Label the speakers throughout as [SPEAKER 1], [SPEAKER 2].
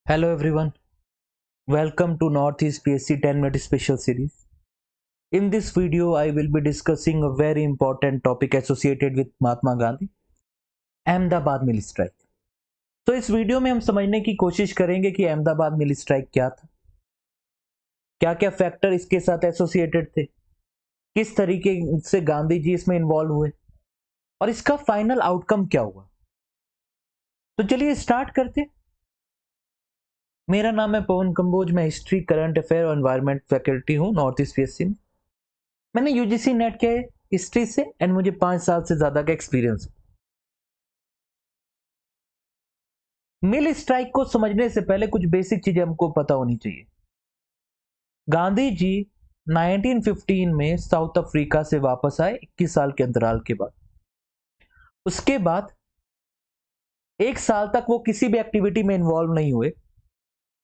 [SPEAKER 1] Hello everyone, welcome to Northeast PSC 10-minute special series. In this video, I will be discussing a very important topic associated with Mahatma Gandhi, Ahmedabad mill strike. तो इस video में हम समझने की कोशिश करेंगे कि अहमदाबाद मिल स्ट्राइक क्या था, क्या क्या फैक्टर इसके साथ एसोसिएटेड थे, किस तरीके से गांधी जी इसमें इन्वॉल्व हुए और इसका फाइनल आउटकम क्या हुआ। तो चलिए स्टार्ट करते हैं। मेरा नाम है पवन कंबोज, मैं हिस्ट्री, करंट अफेयर और एनवायरनमेंट फैकल्टी हूँ नॉर्थ ईस्ट पीएससी में। मैंने यूजीसी नेट किया है हिस्ट्री से एंड मुझे 5 साल से ज्यादा का एक्सपीरियंस। मिल स्ट्राइक को समझने से पहले कुछ बेसिक चीजें हमको पता होनी चाहिए। गांधी जी 1915 में साउथ अफ्रीका से वापस आए 21 साल के अंतराल के बाद। उसके बाद 1 साल तक वो किसी भी एक्टिविटी में इन्वॉल्व नहीं हुए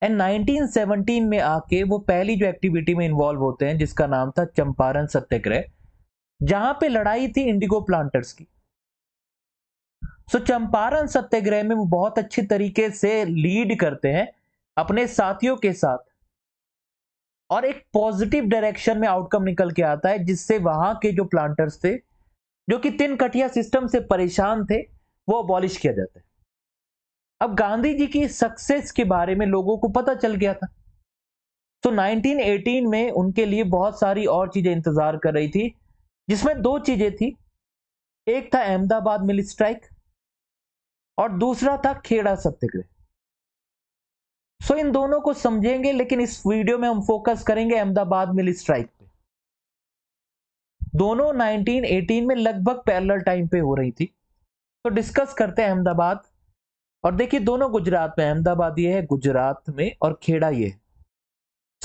[SPEAKER 1] एंड 1917 में आके वो पहली जो एक्टिविटी में इन्वॉल्व होते हैं जिसका नाम था चंपारण सत्याग्रह, जहां पे लड़ाई थी इंडिगो प्लांटर्स की। चंपारण सत्याग्रह में वो बहुत अच्छी तरीके से लीड करते हैं अपने साथियों के साथ और एक पॉजिटिव डायरेक्शन में आउटकम निकल के आता है, जिससे वहां के जो प्लांटर्स थे जो कि तीन कटिया सिस्टम से परेशान थे वो अबॉलिश किया जाता है। अब गांधी जी की सक्सेस के बारे में लोगों को पता चल गया था। 1918 में उनके लिए बहुत सारी और चीजें इंतजार कर रही थी, जिसमें दो चीजें थी। एक था अहमदाबाद मिल स्ट्राइक और दूसरा था खेड़ा सत्याग्रह। इन दोनों को समझेंगे, लेकिन इस वीडियो में हम फोकस करेंगे अहमदाबाद मिल स्ट्राइक पे। दोनों 1918 में लगभग पैरेलल टाइम पे हो रही थी। तो डिस्कस करते हैं अहमदाबाद। और देखिए दोनों गुजरात में, अहमदाबाद ये है गुजरात में और खेड़ा ये है।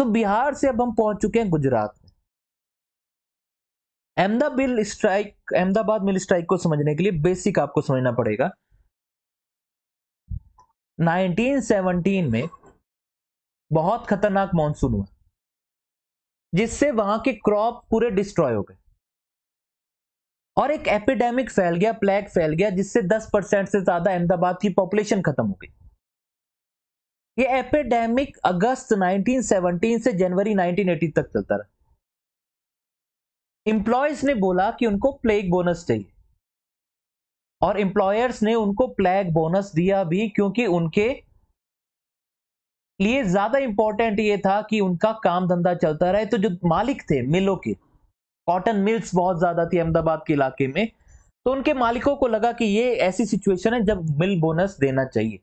[SPEAKER 1] बिहार से अब हम पहुंच चुके हैं गुजरात में। अहमदाबाद मिल स्ट्राइक को समझने के लिए बेसिक आपको समझना पड़ेगा। 1917 में बहुत खतरनाक मॉनसून हुआ, जिससे वहां के क्रॉप पूरे डिस्ट्रॉय हो गए और एक एपिडेमिक फैल गया, प्लेग फैल गया, जिससे 10% से ज्यादा अहमदाबाद की पॉपुलेशन खत्म हो गई। ये एपिडेमिक अगस्त 1917 से जनवरी 1980 तक चलता रहा। इंप्लॉयज ने बोला कि उनको प्लेग बोनस चाहिए और इंप्लॉयर्स ने उनको प्लेग बोनस दिया भी, क्योंकि उनके लिए ज्यादा इंपॉर्टेंट ये था कि उनका काम धंधा चलता रहे। तो जो मालिक थे मिलों के, कॉटन मिल्स बहुत ज्यादा थी अहमदाबाद के इलाके में, तो उनके मालिकों को लगा कि ये ऐसी सिचुएशन है जब मिल बोनस देना चाहिए,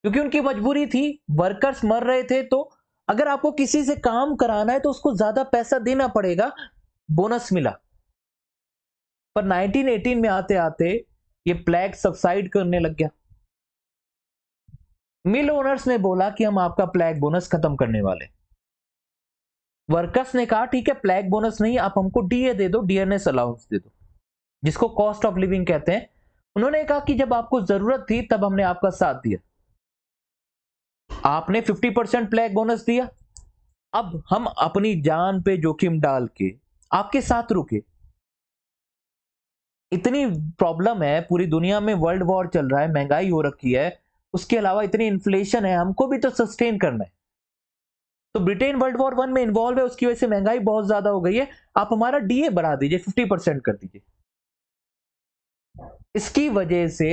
[SPEAKER 1] क्योंकि उनकी मजबूरी थी, वर्कर्स मर रहे थे। तो अगर आपको किसी से काम कराना है तो उसको ज्यादा पैसा देना पड़ेगा। बोनस मिला, पर 1918 में आते आते ये प्लेग सबसाइड करने लग गया। मिल ओनर्स ने बोला कि हम आपका प्लेग बोनस खत्म करने वाले। वर्कर्स ने कहा ठीक है, प्लेग बोनस नहीं, आप हमको डीए दे दो, डीएनएस अलाउंस दे दो, जिसको कॉस्ट ऑफ लिविंग कहते हैं। उन्होंने कहा कि जब आपको जरूरत थी तब हमने आपका साथ दिया, आपने 50% प्लेग बोनस दिया, अब हम अपनी जान पे जोखिम डाल के आपके साथ रुके। इतनी प्रॉब्लम है पूरी दुनिया में, वर्ल्ड वॉर चल रहा है, महंगाई हो रखी है, उसके अलावा इतनी इन्फ्लेशन है, हमको भी तो सस्टेन करना है। तो ब्रिटेन वर्ल्ड वॉर 1 में इन्वॉल्व है, उसकी वजह से महंगाई बहुत ज्यादा हो गई है, आप हमारा डीए बढ़ा दीजिए, 50% कर दीजिए। इसकी वजह से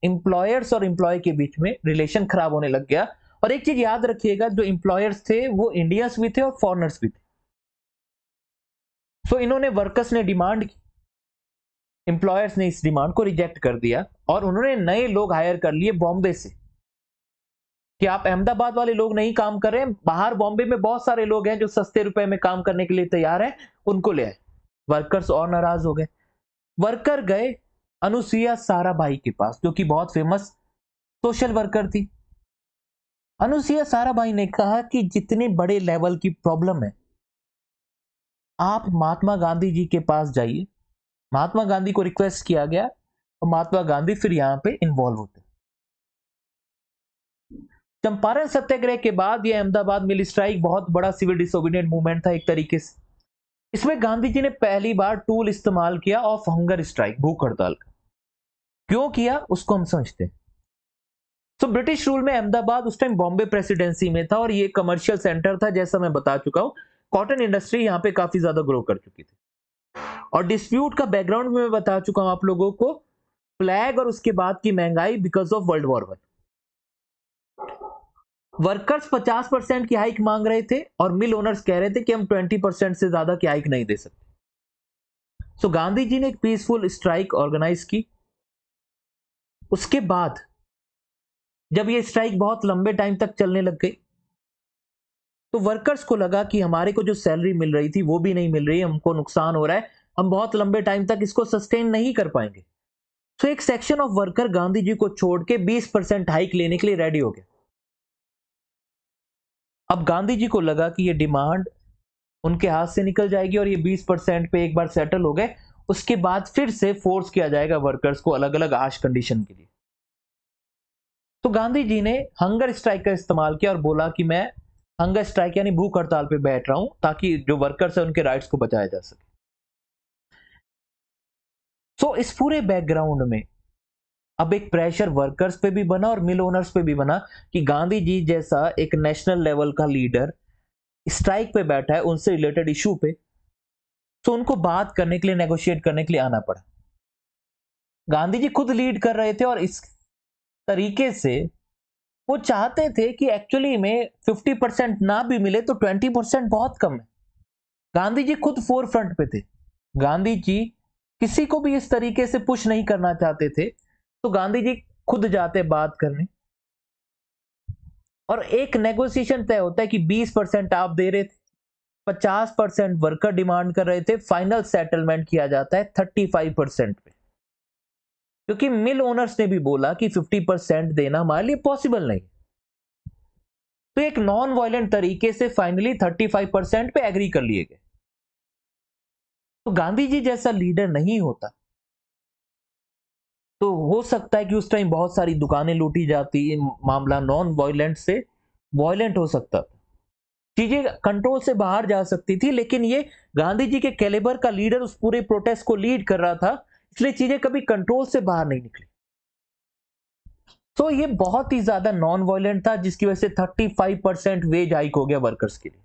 [SPEAKER 1] इंप्लॉयर्स और इंप्लॉय के बीच में रिलेशन खराब होने लग गया। और एक चीज याद रखिएगा, जो इंप्लॉयर्स थे वो इंडियंस भी थे और फॉरेनर्स भी थे। इन्होंने, वर्कर्स ने डिमांड की, इंप्लॉयर्स ने इस डिमांड को रिजेक्ट कर दिया और उन्होंने नए लोग हायर कर लिए बॉम्बे से, कि आप अहमदाबाद वाले लोग नहीं काम कर रहे हैं, बाहर बॉम्बे में बहुत सारे लोग हैं जो सस्ते रुपए में काम करने के लिए तैयार हैं, उनको ले आए। वर्कर्स और नाराज हो गए। वर्कर गए अनुसुईया साराभाई के पास, जो कि बहुत फेमस सोशल वर्कर थी। अनुसुईया साराभाई ने कहा कि जितने बड़े लेवल की प्रॉब्लम है, आप महात्मा गांधी जी के पास जाइए। महात्मा गांधी को रिक्वेस्ट किया गया और महात्मा गांधी फिर यहां पे इन्वॉल्व होते। चंपारण सत्याग्रह के बाद यह अहमदाबाद मिल स्ट्राइक बहुत बड़ा सिविल डिसोबीडिएंट मूवमेंट था एक तरीके से। इसमें गांधी जी ने पहली बार टूल इस्तेमाल किया ऑफ हंगर स्ट्राइक, भूख हड़ताल का। क्यों किया उसको हम समझते हैं। सो ब्रिटिश रूल में अहमदाबाद उस टाइम बॉम्बे प्रेसिडेंसी में था और ये कमर्शियल सेंटर था, जैसा मैं बता चुका हूं। कॉटन इंडस्ट्री यहाँ पे काफी ज्यादा ग्रो कर चुकी थी। और डिस्प्यूट का बैकग्राउंड में मैं बता चुका हूं आप लोगों को, फ्लैग और उसके बाद की महंगाई because of world war 1। Workers 50% की हाइक मांग रहे थे और मिल ओनर्स कह रहे थे कि हम 20% से ज्यादा की हाइक नहीं दे सकते। सो गांधी जी ने एक पीसफुल स्ट्राइक ऑर्गेनाइज की। उसके बाद जब ये स्ट्राइक बहुत लंबे टाइम तक चलने लग गई तो वर्कर्स को लगा कि हमारे को जो सैलरी मिल रही थी वो भी नहीं मिल रही, हमको नुकसान हो रहा है, हम बहुत लंबे टाइम तक इसको सस्टेन नहीं कर पाएंगे। तो एक section of worker Gandhi ji को छोड़ के 20% हाइक लेने के लिए रेडी हो गया। अब गांधी जी को लगा कि ये डिमांड उनके हाथ से निकल जाएगी और ये 20% पे एक बार सेटल हो गए, उसके बाद फिर से फोर्स किया जाएगा वर्कर्स को अलग अलग हार्श कंडीशन के लिए। तो गांधी जी ने हंगर स्ट्राइक का इस्तेमाल किया और बोला कि मैं हंगर स्ट्राइक यानी भूख हड़ताल पे बैठ रहा हूं ताकि जो वर्कर्स है उनके राइट्स को बचाया जा सके। तो इस पूरे बैकग्राउंड में अब एक प्रेशर वर्कर्स पे भी बना और मिल ओनर्स पे भी बना कि गांधी जी जैसा एक नेशनल लेवल का लीडर स्ट्राइक पे बैठा है उनसे रिलेटेड इशू पे, तो उनको बात करने के लिए, नेगोशिएट करने के लिए आना पड़ा। गांधी जी खुद लीड कर रहे थे और इस तरीके से वो चाहते थे कि एक्चुअली में 50% ना भी मिले तो 20% बहुत कम है। गांधी जी खुद फोर फ्रंट पे थे। गांधी जी किसी को भी इस तरीके से पुश नहीं करना चाहते थे, तो गांधी जी खुद जाते बात करने और एक नेगोशिएशन तय होता है कि 20% आप दे रहे थे, 50% वर्कर डिमांड कर रहे थे, फाइनल सेटलमेंट किया जाता है 35% पे, क्योंकि मिल ओनर्स ने भी बोला कि 50% देना हमारे लिए पॉसिबल नहीं। तो एक नॉन वायलेंट तरीके से फाइनली 35% पे एग्री कर लिए गए। तो गांधी जी जैसा लीडर नहीं होता तो हो सकता है कि उस टाइम बहुत सारी दुकानें लूटी जाती, मामला नॉन वायलेंट से वायलेंट हो सकता था, चीजें कंट्रोल से बाहर जा सकती थी। लेकिन ये गांधी जी के कैलिबर का लीडर उस पूरे प्रोटेस्ट को लीड कर रहा था, इसलिए चीजें कभी कंट्रोल से बाहर नहीं निकली। तो ये बहुत ही ज्यादा नॉन वायलेंट था, जिसकी वजह से 35% वेज हाइक हो गया वर्कर्स के लिए।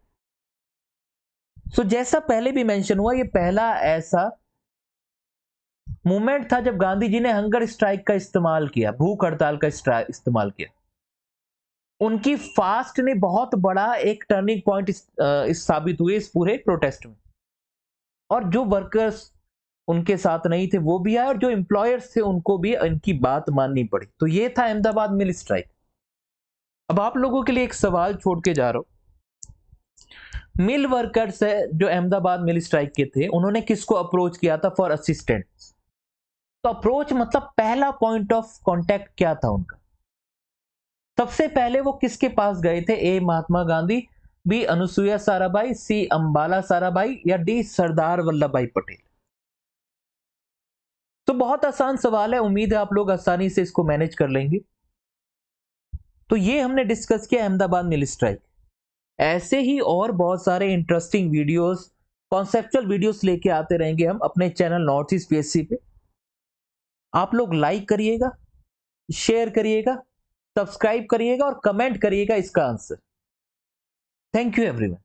[SPEAKER 1] सो जैसा पहले भी मेंशन हुआ, ये पहला ऐसा मूवमेंट था जब गांधी जी ने हंगर स्ट्राइक का इस्तेमाल किया, भूख हड़ताल का इस्तेमाल किया। उनकी फास्ट ने बहुत बड़ा एक टर्निंग पॉइंट इस साबित हुए इस पूरे प्रोटेस्ट में। और जो वर्कर्स उनके साथ नहीं थे वो भी आए और जो एम्प्लॉयर्स थे उनको भी इनकी बात माननी पड़ी। तो ये था अहमदाबाद मिल स्ट्राइक। अब आप लोगों के लिए एक सवाल छोड़ के जा रहा हूं। मिल वर्कर्स है जो अहमदाबाद मिल स्ट्राइक के थे, उन्होंने किसको अप्रोच किया था फॉर असिस्टेंस? तो अप्रोच मतलब पहला पॉइंट ऑफ कांटेक्ट क्या था उनका? सबसे पहले वो किसके पास गए थे? ए महात्मा गांधी, बी अनुसुईया साराभाई, सी अंबाला साराभाई या डी सरदार वल्लभ भाई पटेल? तो बहुत आसान सवाल है, उम्मीद है आप लोग आसानी से इसको मैनेज कर लेंगे। तो ये हमने डिस्कस किया अहमदाबाद मिल स्ट्राइक। ऐसे ही और बहुत सारे इंटरेस्टिंग वीडियोस, कॉन्सेप्चुअल वीडियोस लेके आते रहेंगे हम अपने चैनल नॉर्थ ईस्ट पीएससी पे। आप लोग लाइक करिएगा, शेयर करिएगा, सब्सक्राइब करिएगा और कमेंट करिएगा इसका आंसर। Thank you everyone.